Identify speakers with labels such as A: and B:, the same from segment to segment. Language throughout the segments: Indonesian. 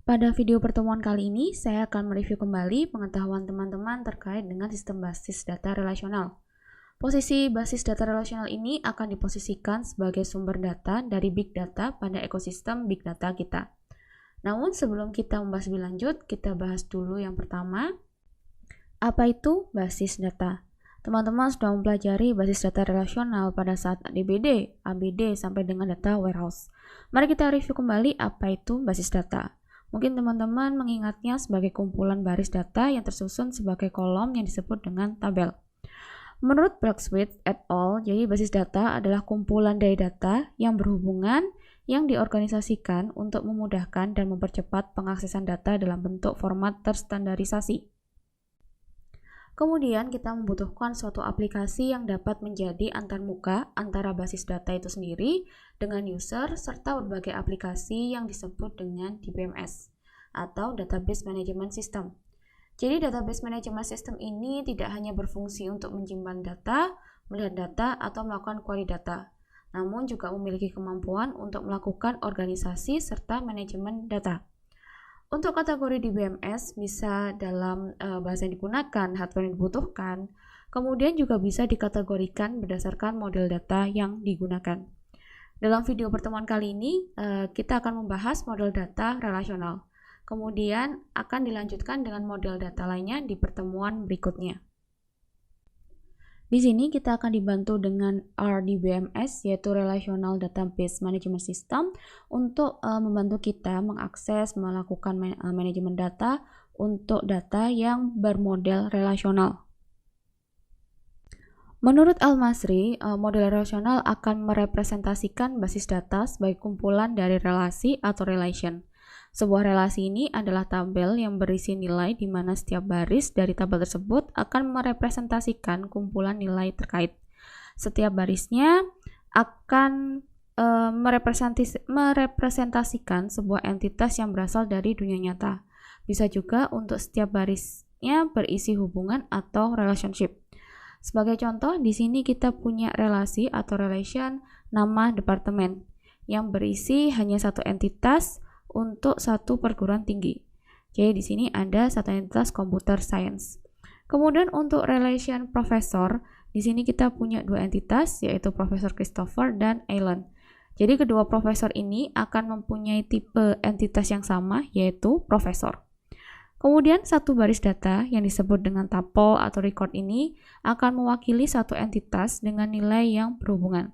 A: Pada video pertemuan kali ini, saya akan mereview kembali pengetahuan teman-teman terkait dengan sistem basis data relasional. Posisi basis data relasional ini akan diposisikan sebagai sumber data dari big data pada ekosistem big data kita. Namun sebelum kita membahas lebih lanjut, kita bahas dulu yang pertama, apa itu basis data? Teman-teman sudah mempelajari basis data relasional pada saat DBD, ABD, sampai dengan data warehouse. Mari kita review kembali apa itu basis data. Mungkin teman-teman mengingatnya sebagai kumpulan baris data yang tersusun sebagai kolom yang disebut dengan tabel. Menurut Blacksmith et al., jadi basis data adalah kumpulan dari data yang berhubungan yang diorganisasikan untuk memudahkan dan mempercepat pengaksesan data dalam bentuk format terstandarisasi. Kemudian kita membutuhkan suatu aplikasi yang dapat menjadi antarmuka antara basis data itu sendiri dengan user serta berbagai aplikasi yang disebut dengan DBMS atau Database Management System. Jadi Database Management System ini tidak hanya berfungsi untuk menyimpan data, melihat data, atau melakukan query data, namun juga memiliki kemampuan untuk melakukan organisasi serta manajemen data. Untuk kategori DBMS bisa dalam bahasa yang digunakan, hardware yang dibutuhkan, kemudian juga bisa dikategorikan berdasarkan model data yang digunakan. Dalam video pertemuan kali ini, kita akan membahas model data relasional. Kemudian akan dilanjutkan dengan model data lainnya di pertemuan berikutnya. Di sini kita akan dibantu dengan RDBMS, yaitu Relational Database Management System, untuk membantu kita mengakses, melakukan manajemen data untuk data yang bermodel relasional. Menurut Al-Masri, model relasional akan merepresentasikan basis data sebagai kumpulan dari relasi atau relation. Sebuah relasi ini adalah tabel yang berisi nilai di mana setiap baris dari tabel tersebut akan merepresentasikan kumpulan nilai terkait. Setiap barisnya akan merepresentasikan sebuah entitas yang berasal dari dunia nyata. Bisa juga untuk setiap barisnya berisi hubungan atau relationship. Sebagai contoh, di sini kita punya relasi atau relation nama departemen yang berisi hanya satu entitas untuk satu perguruan tinggi. Jadi di sini ada satu entitas computer science. Kemudian untuk relation profesor, di sini kita punya dua entitas, yaitu Profesor Christopher dan Alan. Jadi kedua profesor ini akan mempunyai tipe entitas yang sama, yaitu profesor. Kemudian satu baris data yang disebut dengan tuple atau record ini akan mewakili satu entitas dengan nilai yang berhubungan.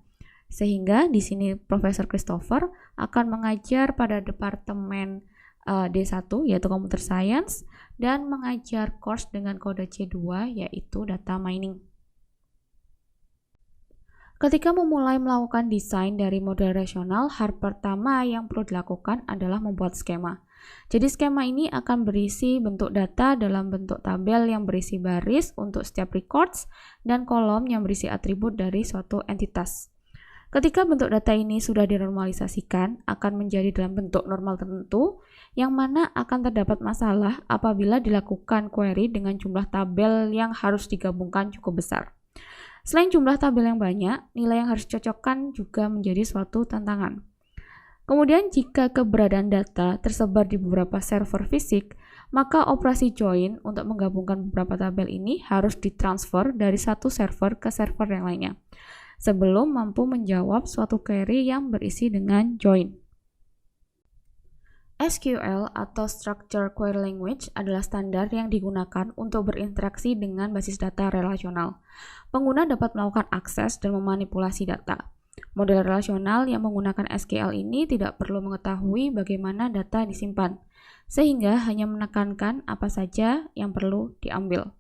A: Sehingga di sini Profesor Christopher akan mengajar pada departemen D1 yaitu Computer Science dan mengajar course dengan kode C2 yaitu Data Mining. Ketika memulai melakukan desain dari model relasional, hal pertama yang perlu dilakukan adalah membuat skema. Jadi skema ini akan berisi bentuk data dalam bentuk tabel yang berisi baris untuk setiap records dan kolom yang berisi atribut dari suatu entitas. Ketika bentuk data ini sudah dinormalisasikan, akan menjadi dalam bentuk normal tertentu, yang mana akan terdapat masalah apabila dilakukan query dengan jumlah tabel yang harus digabungkan cukup besar. Selain jumlah tabel yang banyak, nilai yang harus dicocokkan juga menjadi suatu tantangan. Kemudian jika keberadaan data tersebar di beberapa server fisik, maka operasi join untuk menggabungkan beberapa tabel ini harus ditransfer dari satu server ke server yang lainnya, sebelum mampu menjawab suatu query yang berisi dengan join. SQL atau Structured Query Language adalah standar yang digunakan untuk berinteraksi dengan basis data relasional. Pengguna dapat melakukan akses dan memanipulasi data. Model relasional yang menggunakan SQL ini tidak perlu mengetahui bagaimana data disimpan, sehingga hanya menekankan apa saja yang perlu diambil.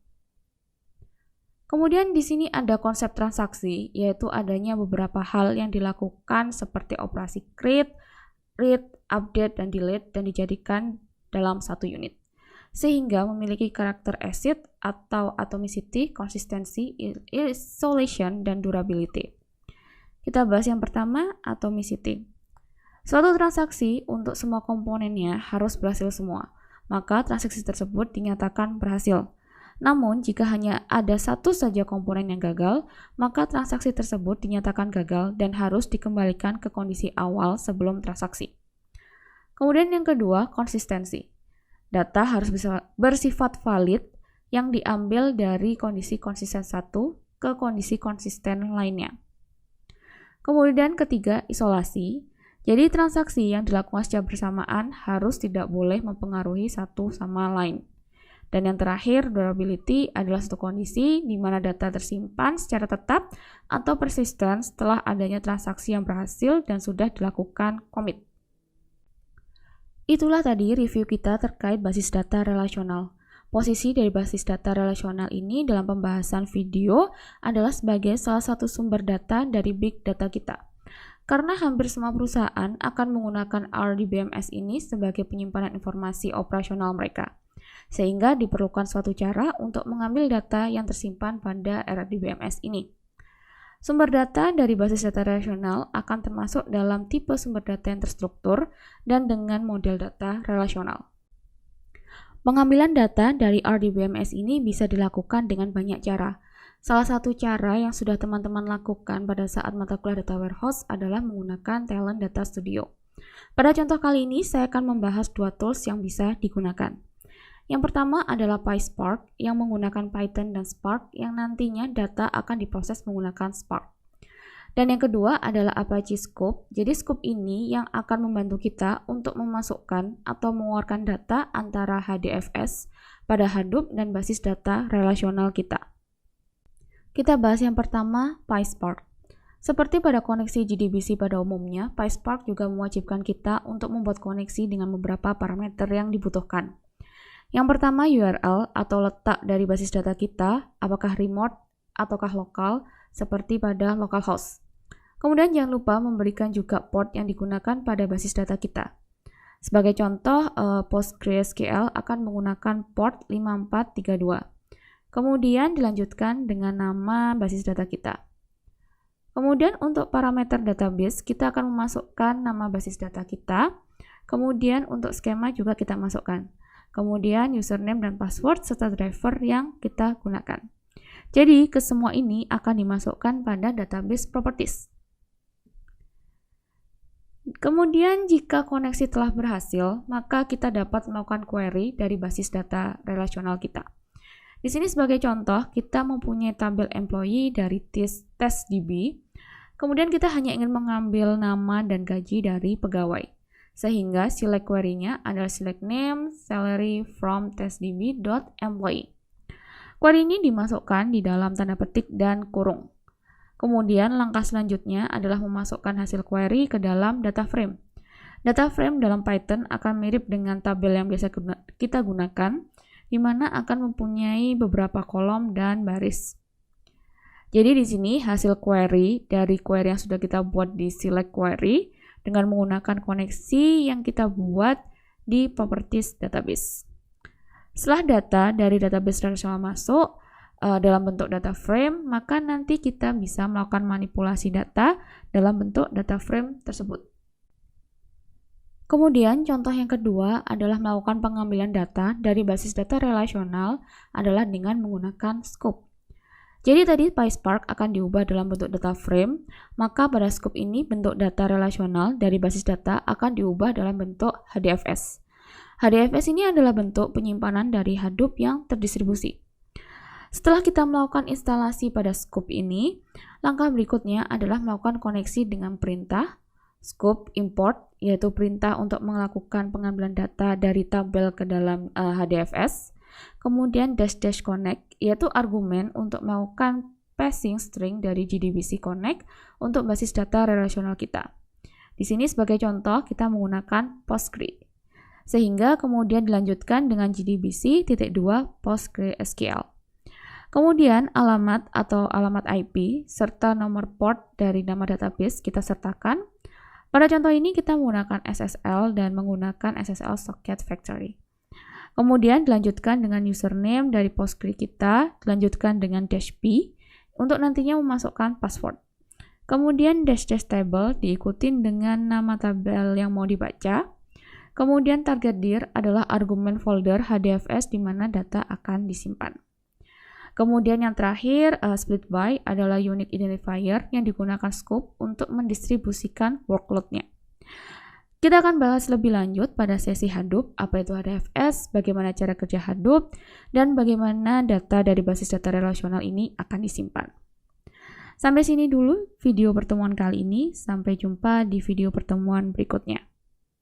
A: Kemudian di sini ada konsep transaksi, yaitu adanya beberapa hal yang dilakukan seperti operasi create, read, update, dan delete dan dijadikan dalam satu unit. Sehingga memiliki karakter ACID atau atomicity, konsistensi, isolation, dan durability. Kita bahas yang pertama, atomicity. Suatu transaksi untuk semua komponennya harus berhasil semua, maka transaksi tersebut dinyatakan berhasil. Namun, jika hanya ada satu saja komponen yang gagal, maka transaksi tersebut dinyatakan gagal dan harus dikembalikan ke kondisi awal sebelum transaksi. Kemudian yang kedua, konsistensi. Data harus bersifat valid yang diambil dari kondisi konsisten satu ke kondisi konsisten lainnya. Kemudian ketiga, isolasi. Jadi transaksi yang dilakukan secara bersamaan harus tidak boleh mempengaruhi satu sama lain. Dan yang terakhir, durability adalah suatu kondisi di mana data tersimpan secara tetap atau persisten setelah adanya transaksi yang berhasil dan sudah dilakukan commit. Itulah tadi review kita terkait basis data relasional. Posisi dari basis data relasional ini dalam pembahasan video adalah sebagai salah satu sumber data dari big data kita. Karena hampir semua perusahaan akan menggunakan RDBMS ini sebagai penyimpanan informasi operasional mereka. Sehingga diperlukan suatu cara untuk mengambil data yang tersimpan pada RDBMS ini. Sumber data dari basis data relasional akan termasuk dalam tipe sumber data yang terstruktur dan dengan model data relasional. Pengambilan data dari RDBMS ini bisa dilakukan dengan banyak cara. Salah satu cara yang sudah teman-teman lakukan pada saat mata kuliah Data Warehouse adalah menggunakan Talent Data Studio. Pada contoh kali ini, saya akan membahas dua tools yang bisa digunakan. Yang pertama adalah PySpark yang menggunakan Python dan Spark yang nantinya data akan diproses menggunakan Spark. Dan yang kedua adalah Apache Scoop. Jadi Scoop ini yang akan membantu kita untuk memasukkan atau mengeluarkan data antara HDFS pada Hadoop dan basis data relasional kita. Kita bahas yang pertama, PySpark. Seperti pada koneksi JDBC pada umumnya, PySpark juga mewajibkan kita untuk membuat koneksi dengan beberapa parameter yang dibutuhkan. Yang pertama, URL atau letak dari basis data kita, apakah remote ataukah lokal, seperti pada localhost. Kemudian jangan lupa memberikan juga port yang digunakan pada basis data kita. Sebagai contoh, PostgreSQL akan menggunakan port 5432. Kemudian dilanjutkan dengan nama basis data kita. Kemudian untuk parameter database, kita akan memasukkan nama basis data kita. Kemudian untuk skema juga kita masukkan. Kemudian username dan password serta driver yang kita gunakan. Jadi, kesemua ini akan dimasukkan pada database properties. Kemudian, jika koneksi telah berhasil, maka kita dapat melakukan query dari basis data relasional kita. Di sini sebagai contoh, kita mempunyai tabel employee dari testDB. Kemudian kita hanya ingin mengambil nama dan gaji dari pegawai. Sehingga select query-nya adalah select name, salary from testdb.employee. Query ini dimasukkan di dalam tanda petik dan kurung. Kemudian langkah selanjutnya adalah memasukkan hasil query ke dalam data frame. Data frame dalam Python akan mirip dengan tabel yang biasa kita gunakan, di mana akan mempunyai beberapa kolom dan baris. Jadi di sini hasil query dari query yang sudah kita buat di select query dengan menggunakan koneksi yang kita buat di properties database. Setelah data dari database relasional masuk dalam bentuk data frame, maka nanti kita bisa melakukan manipulasi data dalam bentuk data frame tersebut. Kemudian contoh yang kedua adalah melakukan pengambilan data dari basis data relasional adalah dengan menggunakan scoop. Jadi tadi PySpark akan diubah dalam bentuk data frame, maka pada scoop ini bentuk data relasional dari basis data akan diubah dalam bentuk HDFS. HDFS ini adalah bentuk penyimpanan dari Hadoop yang terdistribusi. Setelah kita melakukan instalasi pada scoop ini, langkah berikutnya adalah melakukan koneksi dengan perintah scoop import, yaitu perintah untuk melakukan pengambilan data dari tabel ke dalam HDFS. Kemudian dash connect, yaitu argumen untuk melakukan passing string dari JDBC connect untuk basis data relasional kita. Di sini sebagai contoh kita menggunakan Postgre. Sehingga kemudian dilanjutkan dengan JDBC.2 PostgreSQL. Kemudian alamat atau alamat IP serta nomor port dari nama database kita sertakan. Pada contoh ini kita menggunakan SSL dan menggunakan SSL Socket Factory. Kemudian dilanjutkan dengan username dari Postgre kita, dilanjutkan dengan -p untuk nantinya memasukkan password. Kemudian --table diikutin dengan nama tabel yang mau dibaca. Kemudian target dir adalah argumen folder HDFS di mana data akan disimpan. Kemudian yang terakhir, split by adalah unique identifier yang digunakan scoop untuk mendistribusikan workload-nya. Kita akan bahas lebih lanjut pada sesi Hadoop, apa itu HDFS, bagaimana cara kerja Hadoop, dan bagaimana data dari basis data relasional ini akan disimpan. Sampai sini dulu video pertemuan kali ini, sampai jumpa di video pertemuan berikutnya.